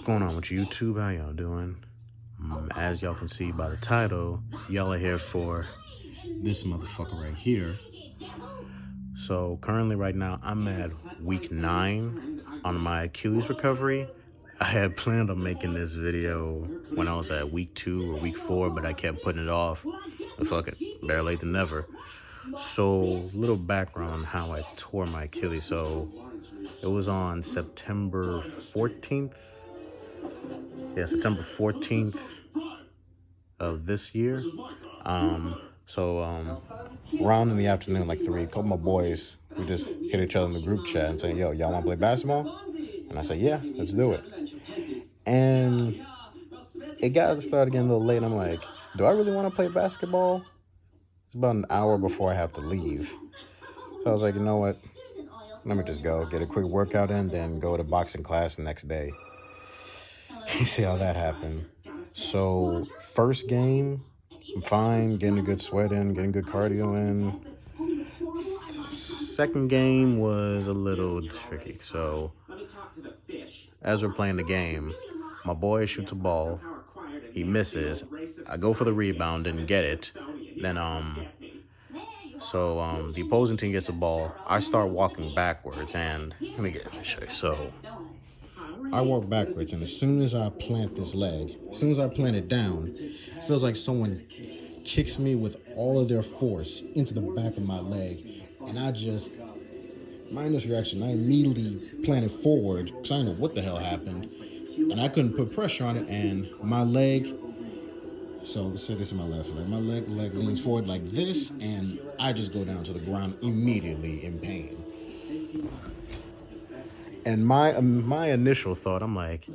going on with YouTube? How y'all doing? As y'all can see by the title, y'all are here for this motherfucker right here. So currently right now, I'm at week 9 on my Achilles recovery. I had planned on making this video when I was at week 2 or week 4, but I kept putting it off. But fuck it, better late than never. So, little background on how I tore my Achilles. So, it was on September 14th. Yeah, September 14th of this year. Around in the afternoon, like 3, a couple of my boys, we just hit each other in the group chat and say, yo, y'all want to play basketball? And I said, yeah, let's do it. And it got started getting a little late. And I'm like, do I really want to play basketball? It's about an hour before I have to leave. So I was like, you know what? Let me just go get a quick workout in, then go to boxing class the next day. You see how that happened. So first game, I'm fine, getting a good sweat in, getting good cardio in. Second game was a little tricky. So as we're playing the game, my boy shoots a ball. He misses. I go for the rebound and get it. Then the opposing team gets the ball. I start walking backwards, and let me show you. So I walk backwards, and as soon as I plant this leg, as soon as I plant it down, it feels like someone kicks me with all of their force into the back of my leg, and my initial reaction, I immediately planted forward because I didn't know what the hell happened, and I couldn't put pressure on it, and my leg. So let's say this is my left leg. My leg leans forward like this, and I just go down to the ground immediately in pain. And my initial thought, I'm like,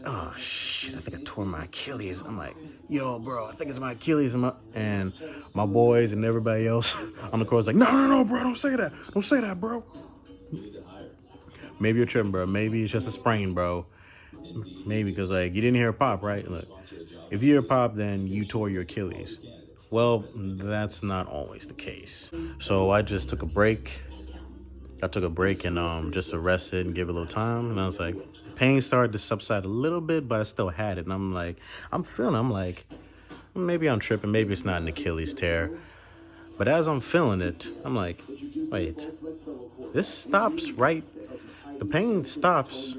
oh shit, I think I tore my Achilles. I'm like, yo, bro, I think it's my Achilles. And my boys and everybody else on the court is like, no, bro, don't say that. Don't say that, bro. Maybe you're tripping, bro. Maybe it's just a sprain, bro. Maybe because, like, you didn't hear a pop, right? Look, if you hear a pop, then you tore your Achilles. Well, that's not always the case. So I just took a break. I took a break and just to rest it and give it a little time. And I was like, pain started to subside a little bit, but I still had it. And I'm like, I'm like, maybe I'm tripping. Maybe it's not an Achilles tear. But as I'm feeling it, I'm like, wait, this stops right. The pain stops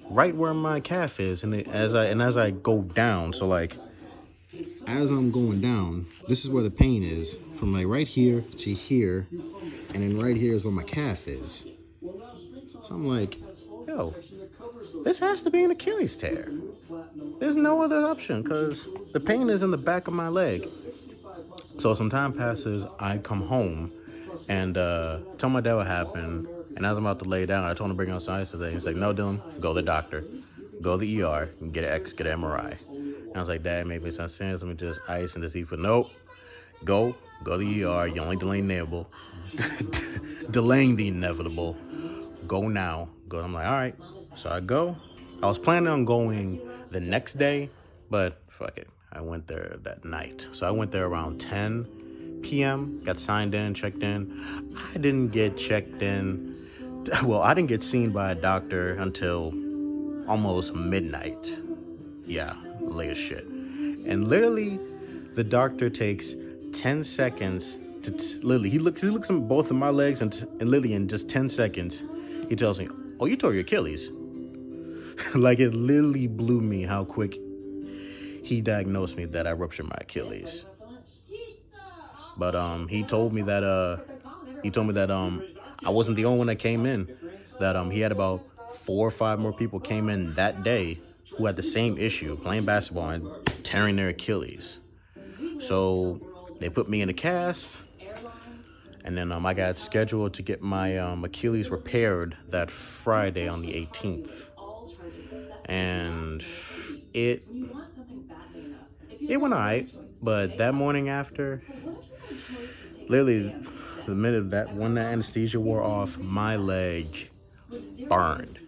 right where my calf is. And as I go down, so like, as I'm going down, this is where the pain is. From like right here to here. And then right here is where my calf is. So I'm like, yo, this has to be an Achilles tear. There's no other option because the pain is in the back of my leg. So some time passes, I come home and tell my dad what happened. And as I'm about to lay down, I told him to bring out some ice today. He's like, no, Dylan, go to the doctor. Go to the ER and get an MRI. And I was like, Dad, maybe it's not serious. Let me just ice and just eat for nope. Go to the ER. You're only delaying the inevitable. Delaying the inevitable. Go now. Go. I'm like, all right. So I go. I was planning on going the next day, but fuck it. I went there that night. So I went there around 10 p.m. Got signed in, checked in. I didn't get checked in. Well, I didn't get seen by a doctor until almost midnight. Yeah, late as shit. And literally, the doctor takes 10 seconds to literally, he looks at both of my legs and literally in just 10 seconds, he tells me, oh, you tore your Achilles. Like it literally blew me how quick he diagnosed me that I ruptured my Achilles. But he told me that I wasn't the only one that came in. That he had about 4 or 5 more people came in that day who had the same issue, playing basketball and tearing their Achilles. So they put me in a cast, and then I got scheduled to get my Achilles repaired that Friday on the 18th. And it went all right, but that morning after, literally the minute that anesthesia wore off, my leg burned.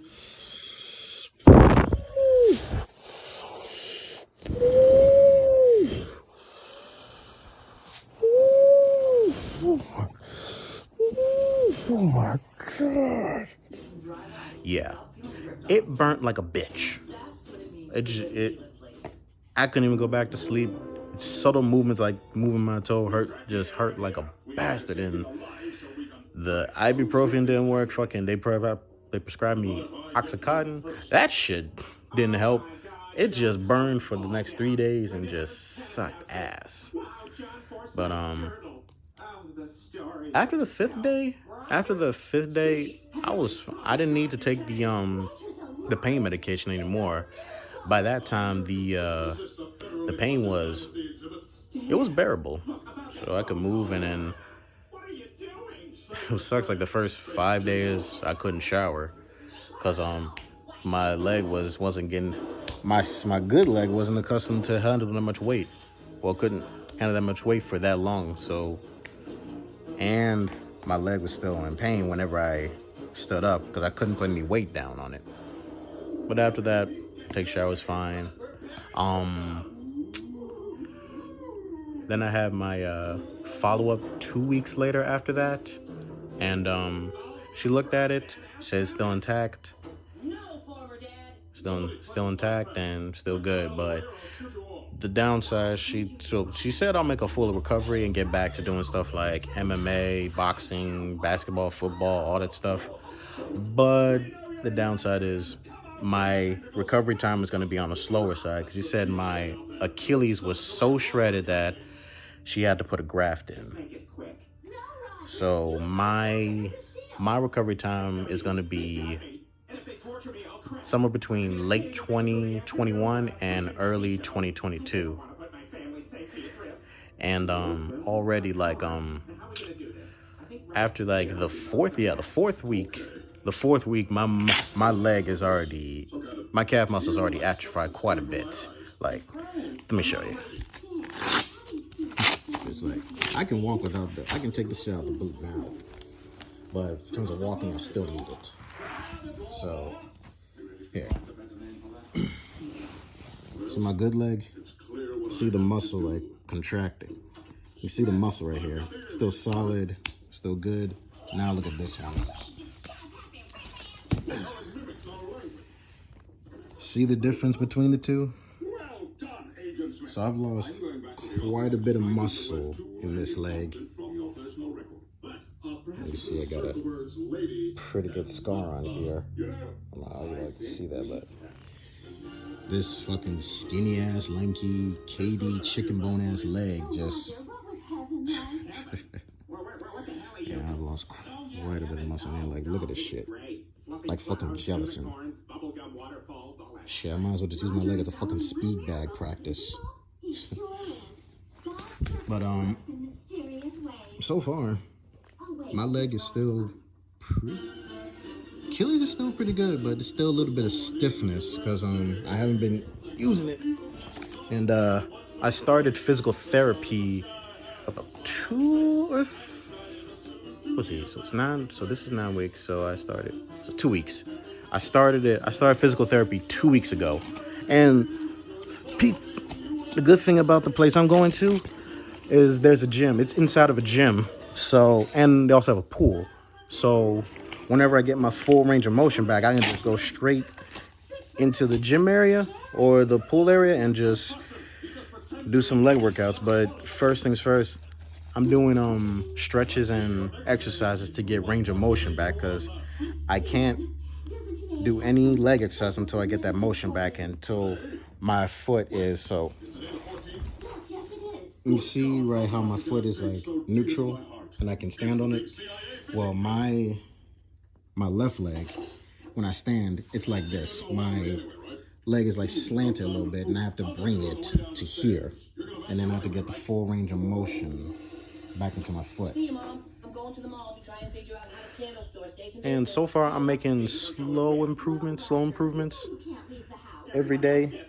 Oh my God. Yeah, it burnt like a bitch. I couldn't even go back to sleep. Subtle movements like moving my toe hurt like a bastard. And the ibuprofen didn't work. Fucking they prescribed me Oxycontin. That shit didn't help. It just burned for the next 3 days and just sucked ass. But after the fifth day, I didn't need to take the pain medication anymore. By that time, the pain was bearable, so I could move. And then it sucks. Like the first 5 days, I couldn't shower because my leg wasn't getting my good leg wasn't accustomed to handling that much weight. Well, couldn't handle that much weight for that long. So, and my leg was still in pain whenever I stood up because I couldn't put any weight down on it. But after that, take showers fine. Then I had my follow-up 2 weeks later after that, and she looked at it, said it's still intact, still intact and still good. But the downside, she said I'll make a full recovery and get back to doing stuff like MMA, boxing, basketball, football, all that stuff. But the downside is my recovery time is going to be on the slower side because she said my Achilles was so shredded that she had to put a graft in. So my recovery time is going to be somewhere between late 2021 and early 2022. And already like after like the fourth week, my leg is already, my calf muscle is already atrophied quite a bit. Like, let me show you. It's like I can walk I can take the shit out the boot now, but in terms of walking, I still need it. So here, see my good leg. See the muscle like contracting. You see the muscle right here, still solid, still good. Now look at this one. See the difference between the two? So I've lost quite a bit of muscle in this leg. You see I got a pretty good scar on here. I don't know how you like to see that, but this fucking skinny ass, lanky, KD chicken bone ass leg just yeah, I've lost quite a bit of muscle in here. Like, look at this shit. Like fucking gelatin. Shit, I might as well just use my leg as a fucking speed bag practice. But so far, my leg is still Achilles is still pretty good, but there's still a little bit of stiffness because I haven't been using it. And I started physical therapy about 2 or let's see, so it's 9. So this is 9 weeks. So I started 2 weeks. I started physical therapy 2 weeks ago, and the good thing about the place I'm going to is there's a gym. It's inside of a gym. So, and they also have a pool. So whenever I get my full range of motion back, I can just go straight into the gym area or the pool area and just do some leg workouts. But first things first, I'm doing stretches and exercises to get range of motion back because I can't do any leg exercise until I get that motion back, until my foot is so. You see right how my foot is like neutral and I can stand on it? Well, my left leg, when I stand, it's like this. My leg is like slanted a little bit and I have to bring it to here. And then I have to get the full range of motion back into my foot. And so far I'm making slow improvements every day.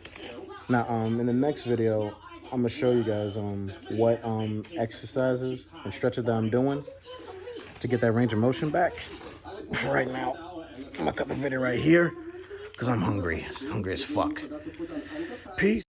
Now in the next video, I'm gonna show you guys what exercises and stretches that I'm doing to get that range of motion back. Right now, I'm gonna cut the video right here because I'm hungry as fuck. Peace.